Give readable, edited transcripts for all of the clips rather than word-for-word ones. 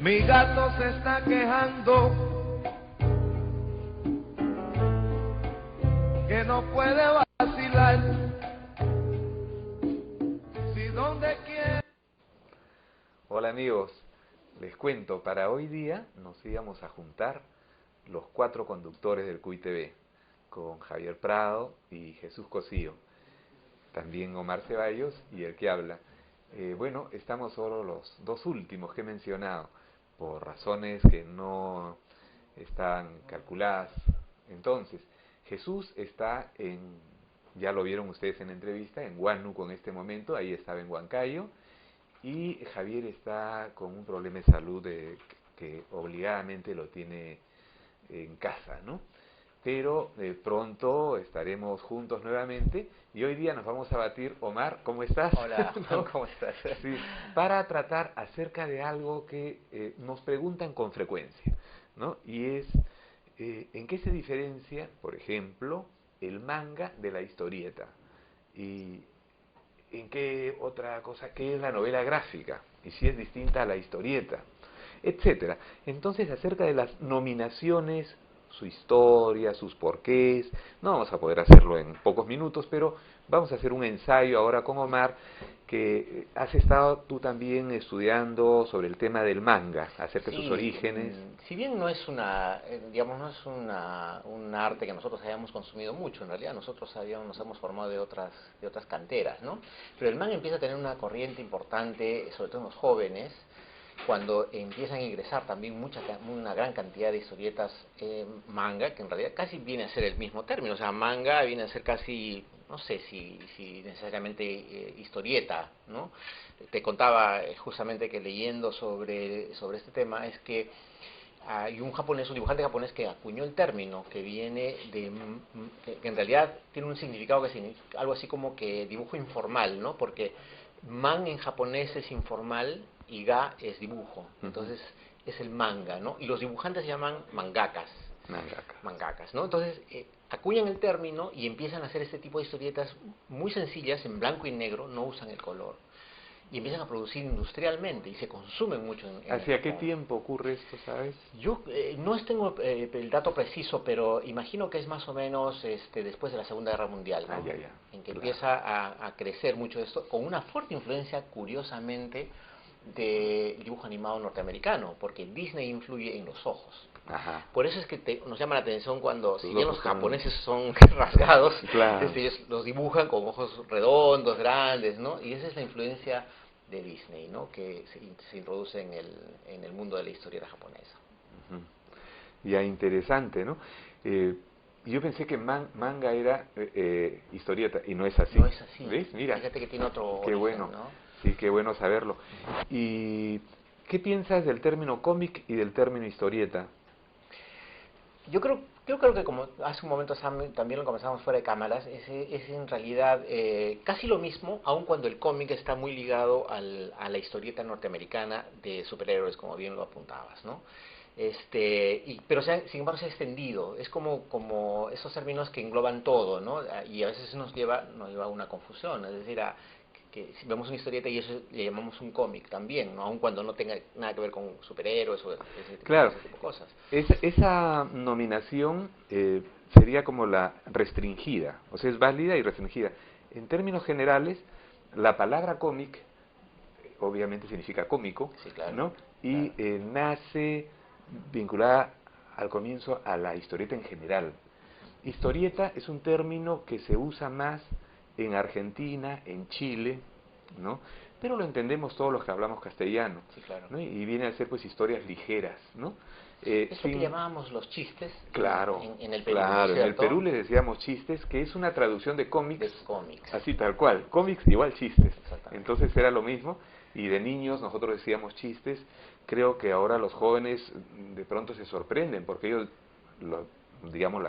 Mi gato se está quejando que no puede vacilar. Si donde quiere. Hola amigos, les cuento, para hoy día nos íbamos a juntar los 4 conductores del CUY TV, con Javier Prado y Jesús Cosío, también Omar Ceballos y el que habla. Bueno, estamos solo los 2 últimos que he mencionado, por razones que no están calculadas. Entonces, Jesús está ya lo vieron ustedes en la entrevista, en Huánuco en este momento, ahí estaba en Huancayo, y Javier está con un problema de salud que obligadamente lo tiene en casa, ¿no? Pero pronto estaremos juntos nuevamente y hoy día nos vamos a batir. Omar, ¿cómo estás? Hola, ¿No? ¿cómo estás? Sí, para tratar acerca de algo que nos preguntan con frecuencia, ¿no? Y es, ¿en qué se diferencia, por ejemplo, el manga de la historieta? Y ¿en qué otra cosa? ¿Qué es la novela gráfica? Y si es distinta a la historieta, etcétera. Entonces, acerca de las nominaciones, su historia, sus porqués, no vamos a poder hacerlo en pocos minutos, pero vamos a hacer un ensayo ahora con Omar, que has estado tú también estudiando sobre el tema del manga, acerca de sus orígenes. Si bien no es digamos, no es un arte que nosotros hayamos consumido mucho, en realidad nosotros nos hemos formado de otras canteras, ¿no? Pero el manga empieza a tener una corriente importante, sobre todo en los jóvenes, cuando empiezan a ingresar también una gran cantidad de historietas manga, que en realidad casi viene a ser el mismo término. O sea, manga viene a ser casi, no sé si necesariamente historieta, ¿no? Te contaba justamente que leyendo sobre este tema es que hay un dibujante japonés que acuñó el término, que viene que en realidad tiene un significado que significa algo así como que dibujo informal, ¿no? Porque man en japonés es informal y ga es dibujo, entonces es el manga, ¿no? Y los dibujantes se llaman mangakas, ¿no? Entonces acuñan el término y empiezan a hacer este tipo de historietas muy sencillas, en blanco y negro, no usan el color, y empiezan a producir industrialmente y se consumen mucho en ¿Hacia Japón. qué tiempo ocurre esto, sabes? Yo no tengo el dato preciso, pero imagino que es más o menos después de la Segunda Guerra Mundial, ¿no? En que empieza a crecer mucho esto, con una fuerte influencia, curiosamente, del dibujo animado norteamericano, porque Disney influye en los ojos. Ajá. Por eso es que nos llama la atención cuando, si bien los ojos son- japoneses son rasgados, Claro. ellos los dibujan con ojos redondos, grandes, ¿no? Y esa es la influencia de Disney, ¿no? Que se introduce en el mundo de la historieta japonesa. Ya, interesante, ¿no? Yo pensé que manga era historieta y no es así. No es así. ¿Ves? Mira. Fíjate que tiene otro Qué origen, bueno. ¿no? Sí, qué bueno saberlo. ¿Y qué piensas del término cómic y del término historieta? Yo creo que, como hace un momento también lo conversamos fuera de cámaras, es en realidad casi lo mismo, aun cuando el cómic está muy ligado a la historieta norteamericana de superhéroes, como bien lo apuntabas, ¿no? Pero sin embargo se ha extendido, es como esos términos que engloban todo, ¿no? Y a veces nos lleva a una confusión, es decir, que si vemos una historieta y eso le llamamos un cómic también, ¿no? Aun cuando no tenga nada que ver con superhéroes o Claro, ese tipo de cosas. esa nominación sería como la restringida, o sea, es válida y restringida. En términos generales, la palabra cómic obviamente significa cómico, Sí, claro, ¿no? Y claro. nace vinculada al comienzo a la historieta en general. Historieta es un término que se usa más en Argentina, en Chile, ¿no? Pero lo entendemos todos los que hablamos castellano, Sí, claro. ¿no? Y viene a ser pues historias ligeras, ¿no? Es lo que llamábamos los chistes Claro, en el Perú, claro, ¿no es en el cierto? Perú les decíamos chistes, que es una traducción de cómics, De cómics. así tal cual, cómics igual chistes, Exactamente. entonces era lo mismo, y de niños nosotros decíamos chistes. Creo que ahora los jóvenes de pronto se sorprenden, porque ellos, digamos,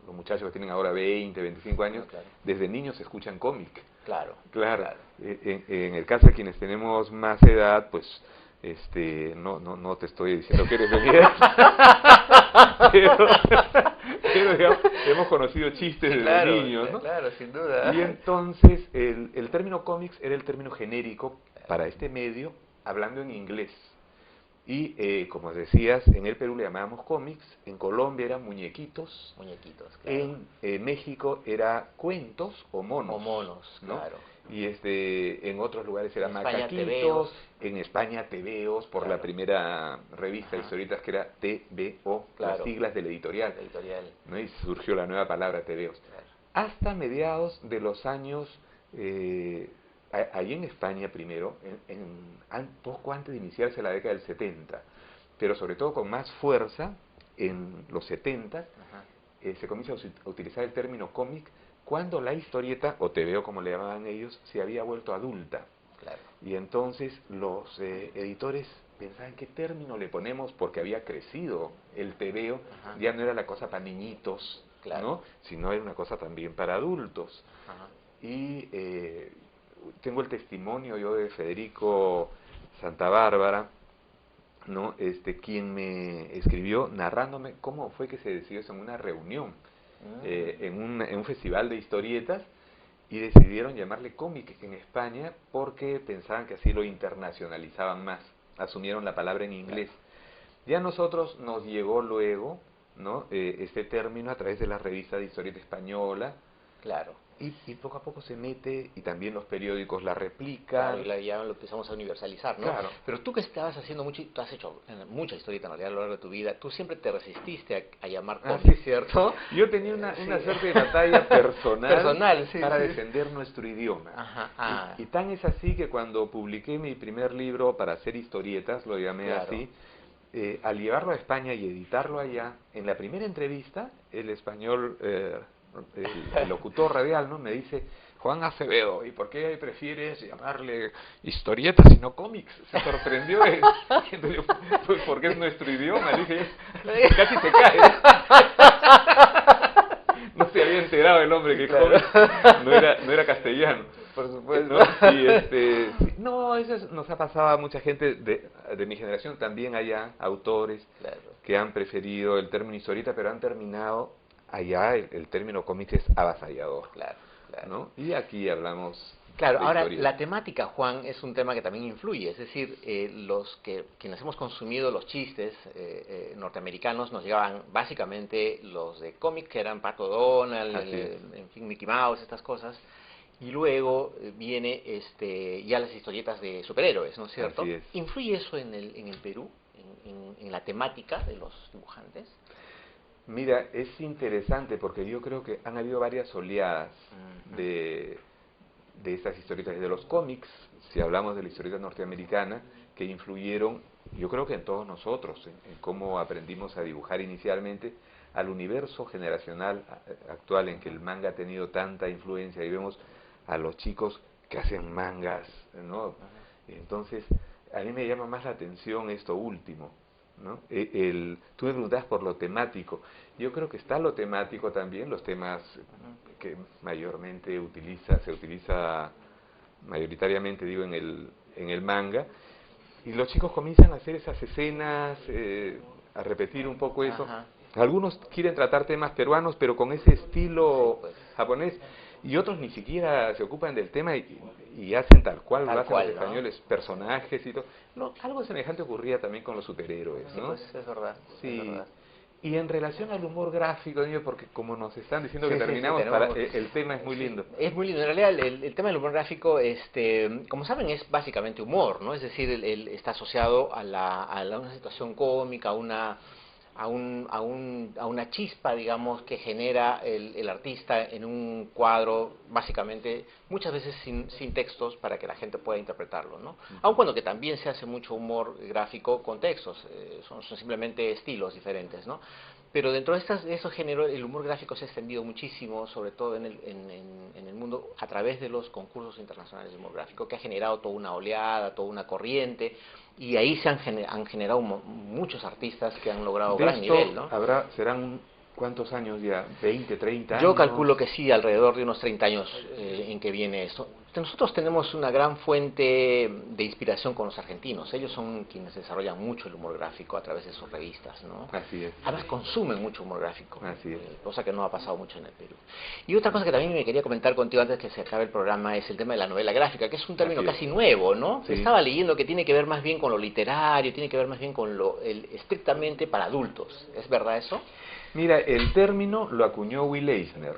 los muchachos que tienen ahora 20, 25 años, No, claro. desde niños escuchan cómic. Claro. Claro, en el caso de quienes tenemos más edad, pues no te estoy diciendo que eres de mi edad, pero digamos, hemos conocido chistes Sí, desde claro, niños, ¿no? claro, sin duda. Y entonces el término cómics era el término genérico para este medio, hablando en inglés. Y como decías, en el Perú le llamábamos cómics, en Colombia eran muñequitos, Muñequitos, claro. en México era cuentos o monos. O monos, ¿no? claro. Y en otros lugares eran En España, macaquitos, tebeos. en España tebeos, por Claro. la primera revista de Ajá. historietas que era TVO, Claro. las siglas de la editorial, La editorial. ¿no? Y surgió la nueva palabra tebeos. Claro. Hasta mediados de los años, allí en España primero, poco antes de iniciarse la década del 70, pero sobre todo con más fuerza en los 70, Ajá. se comienza a utilizar el término cómic cuando la historieta, o TVO como le llamaban ellos, se había vuelto adulta. Claro. Y entonces los editores pensaban qué término le ponemos porque había crecido el TVO, Ajá. ya no era la cosa para niñitos, Claro. ¿no? Sino era una cosa también para adultos. Ajá. Y tengo el testimonio yo de Federico Santa Bárbara, ¿no? Quien me escribió narrándome cómo fue que se decidió eso en una reunión, en un festival de historietas, y decidieron llamarle cómic en España porque pensaban que así lo internacionalizaban más, asumieron la palabra en inglés. Ya a nosotros nos llegó luego, ¿no? Este término a través de la revista de historieta española, Claro. y poco a poco se mete, y también los periódicos la Claro, replican. y ya lo empezamos a universalizar, ¿no? Claro. Pero tú que estabas haciendo mucho, tú has hecho mucha historieta en realidad a lo largo de tu vida, tú siempre te resististe a llamar Ah, cómic, sí. ¿cierto? Yo tenía una Sí. suerte de batalla personal, Sí, para sí. defender nuestro idioma. Ajá. Ah, Y tan es así que cuando publiqué mi primer libro para hacer historietas, lo llamé Claro. así, al llevarlo a España y editarlo allá, en la primera entrevista, el español, el locutor radial, ¿no? Me dice: Juan Acevedo, ¿y por qué prefieres llamarle historietas y no cómics? Se sorprendió. Entonces, pues porque es nuestro idioma. Le dije, casi se cae. No se había enterado el hombre que Claro. cómics no era castellano. por supuesto. ¿No? Y sí, no, nos ha pasado a mucha gente de mi generación, también allá, autores Claro. que han preferido el término historieta, pero han terminado allá, el término cómics es avasallador, Claro, claro. ¿no? Y aquí hablamos Claro, de ahora historieta. la temática, Juan, es un tema que también influye, es decir, quienes hemos consumido los chistes norteamericanos nos llegaban básicamente los de cómic, que eran Pato Donald, Así es. en fin, Mickey Mouse, estas cosas, y luego viene ya las historietas de superhéroes, ¿no es cierto? Así es. ¿Influye eso en el Perú, en la temática de los dibujantes? Mira, es interesante porque yo creo que han habido varias oleadas Ujú. de estas historietas, de los cómics, si hablamos de la historieta norteamericana, que influyeron, yo creo que en todos nosotros, en cómo aprendimos a dibujar inicialmente, al universo generacional actual en que el manga ha tenido tanta influencia, y vemos a los chicos que hacen mangas, ¿no? Entonces, a mí me llama más la atención esto último, ¿no? Tú me preguntabas por lo temático. Yo creo que está lo temático también, los temas que mayormente se utiliza mayoritariamente, digo, en el manga, y los chicos comienzan a hacer esas escenas, a repetir un poco eso. Ajá. Algunos quieren tratar temas peruanos, pero con ese estilo pues. japonés, y otros ni siquiera se ocupan del tema y hacen tal cual Tal lo hacen cual, los ¿no? españoles, personajes y todo. No, algo semejante ocurría también con los superhéroes, Sí, ¿no? pues es verdad. Sí. Es verdad. Y en relación al humor gráfico, digo, porque como nos están diciendo que Sí, sí, sí, terminamos, tenemos- el tema es muy lindo. Es muy lindo. En realidad, el tema del humor gráfico, como saben, es básicamente humor, ¿no? Es decir, está asociado a una situación cómica, a una chispa, digamos, que genera el artista en un cuadro, básicamente, muchas veces sin textos para que la gente pueda interpretarlo, ¿no? Aun cuando que también se hace mucho humor gráfico con textos, son simplemente estilos diferentes, ¿no? Pero dentro de esos géneros, el humor gráfico se ha extendido muchísimo, sobre todo en el mundo, a través de los concursos internacionales de humor gráfico, que ha generado toda una oleada, toda una corriente, y ahí se han generado muchos artistas que han logrado De gran esto nivel, ¿no? serán, ¿cuántos años ya? ¿20, 30 años? Yo calculo que sí, alrededor de unos 30 años en que viene esto. nosotros tenemos una gran fuente de inspiración con los argentinos. Ellos son quienes desarrollan mucho el humor gráfico a través de sus revistas, ¿no? Así es. Además consumen mucho humor gráfico, Así es. cosa que no ha pasado mucho en el Perú. Y otra cosa que también me quería comentar contigo antes que se acabe el programa es el tema de la novela gráfica, que es un término Así es. casi nuevo, ¿no? Sí. Estaba leyendo que tiene que ver más bien con lo literario, tiene que ver más bien con lo estrictamente para adultos. ¿Es verdad eso? Mira, el término lo acuñó Will Eisner.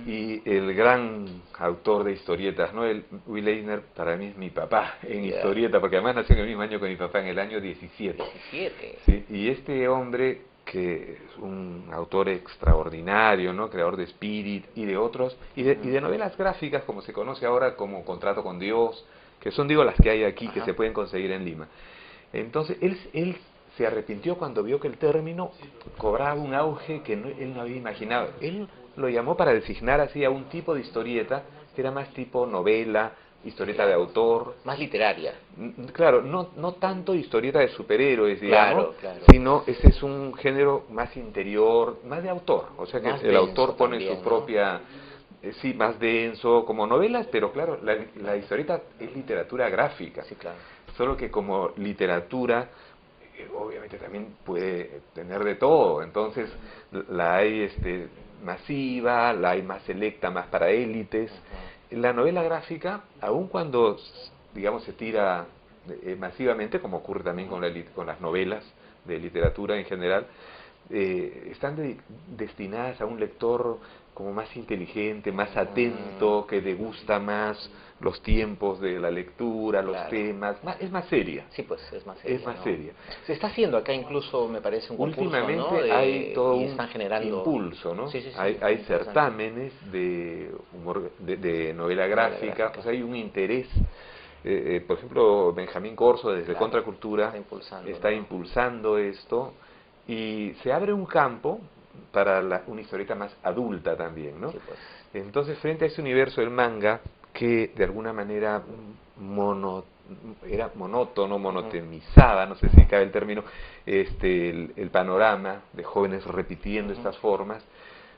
Y el gran autor de historietas, ¿no? Will Eisner para mí es mi papá en historieta, porque además nació en el mismo año que mi papá, en el año 17. 17. Sí, y este hombre, que es un autor extraordinario, ¿no? Creador de Spirit y de otros, y de novelas gráficas, como se conoce ahora como Contrato con Dios, que son, digo, las que hay aquí, que se pueden conseguir en Lima. Entonces, él se arrepintió cuando vio que el término cobraba un auge que él no había imaginado. Él lo llamó para designar así a un tipo de historieta que era más tipo novela, historieta de autor. Más literaria. Claro, no tanto historieta de superhéroes, digamos, Claro. sino ese es un género más interior, más de autor. O sea que Más el autor denso pone también, su ¿no? propia... sí, más denso, como novelas, pero claro, la historieta es literatura gráfica. Sí, claro. Solo que como literatura, obviamente también puede tener de todo. Entonces, la hay masiva, la hay más selecta, más para élites. La novela gráfica, aun cuando, digamos, se tira masivamente, como ocurre también con las novelas de literatura en general, están destinadas a un lector como más inteligente, más atento, que degusta más los tiempos de la lectura, los temas, es más seria. Sí, pues es más seria. Es más ¿no? seria. Se está haciendo acá incluso, me parece, un concurso, Últimamente ¿no? hay todo y un están generando impulso, ¿no? Sí, Hay interesante. certámenes de humor, de novela gráfica, o sea, hay un interés. Por ejemplo, Benjamín Corso desde Contracultura está impulsando esto, y se abre un campo para una historieta más adulta también, ¿no? Sí, pues. Entonces, frente a ese universo del manga, que de alguna manera era monótono, monotemizaba, no sé si cabe el término, el panorama de jóvenes repitiendo estas formas,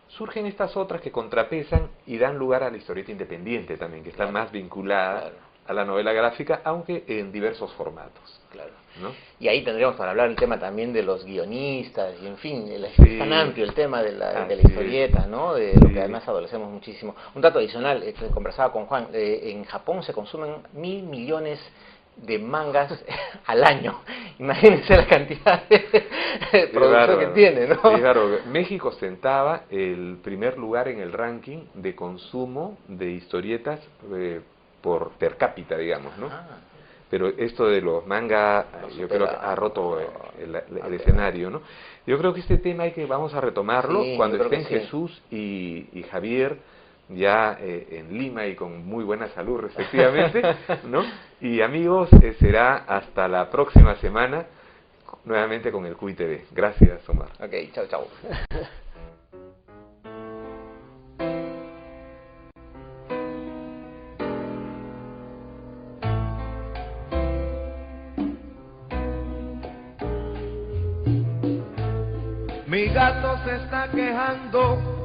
surgen estas otras que contrapesan y dan lugar a la historieta independiente también, que está más vinculada a la novela gráfica, aunque en diversos formatos. Claro. ¿No? Y ahí tendríamos para hablar el tema también de los guionistas, y en fin, es tan amplio el tema de la historieta, ¿no? De lo que además adolecemos muchísimo. Un dato adicional, que conversaba con Juan, en Japón se consumen 1.000 millones de mangas al año. Imagínense la cantidad de producción que tiene, ¿no? Sí, claro. México ostentaba el primer lugar en el ranking de consumo de historietas por per cápita, digamos, ¿no? Pero esto de los manga, yo creo que ha roto el escenario, ¿no? Yo creo que este tema vamos a retomarlo cuando estén Jesús y Javier ya en Lima y con muy buena salud respectivamente, ¿no? Y amigos, será hasta la próxima semana nuevamente con el Cuy TV. Gracias, Omar. Ok, chao. Mi gato se está quejando